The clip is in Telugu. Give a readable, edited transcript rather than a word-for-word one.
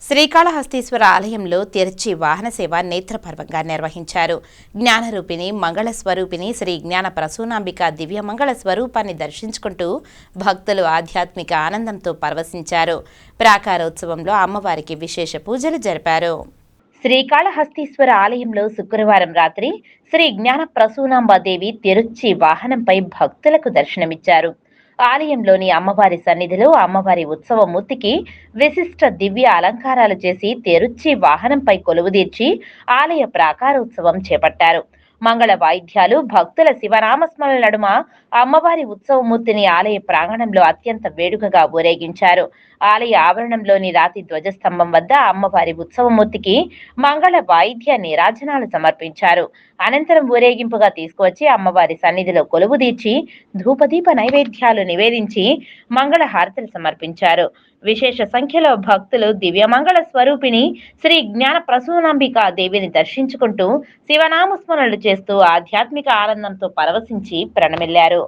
శ్రీకాళహస్తీశ్వర ఆలయంలో తిరుచి వాహన సేవ నేత్రపర్వంగా నిర్వహించారు. జ్ఞానరూపిణి మంగళ స్వరూపిణి శ్రీ జ్ఞాన ప్రసూనాంబిక దివ్య మంగళ స్వరూపాన్ని దర్శించుకుంటూ భక్తులు ఆధ్యాత్మిక ఆనందంతో పరవశించారు. ప్రాకారోత్సవంలో అమ్మవారికి విశేష పూజలు జరిపారు. శ్రీకాళహస్తీశ్వర ఆలయంలో శుక్రవారం రాత్రి శ్రీ జ్ఞాన ప్రసూనాంబాదేవి తిరుచి వాహనంపై భక్తులకు దర్శనమిచ్చారు. ఆలయంలోని అమ్మవారి సన్నిధిలో అమ్మవారి ఉత్సవమూర్తికి విశిష్ట దివ్య అలంకారాలు చేసి తిరుచి వాహనంపై కొలువుదీర్చి ఆలయ ప్రాకారోత్సవం చేపట్టారు. మంగళ వాయిద్యాలు, భక్తుల శివనామస్మరణ నడుమ అమ్మవారి ఉత్సవమూర్తిని ఆలయ ప్రాంగణంలో అత్యంత వేడుకగా ఊరేగించారు. ఆలయ ఆవరణంలోని రాతి ధ్వజస్తంభం వద్ద అమ్మవారి ఉత్సవమూర్తికి మంగళ వాయిద్య నీరాజనాలు సమర్పించారు. అనంతరం ఊరేగింపుగా తీసుకువచ్చి అమ్మవారి సన్నిధిలో కొలువుదీర్చి ధూపదీప నైవేద్యాలు నివేదించి మంగళ హారతులు సమర్పించారు. విశేష సంఖ్యలో భక్తులు దివ్యమంగళ స్వరూపిణి శ్రీ జ్ఞాన ప్రసూనాంబిక దేవిని దర్శించుకుంటూ శివనామస్మరణలు చేస్తూ ఆధ్యాత్మిక ఆనందంతో పరవశించి ప్రణమిల్లారు.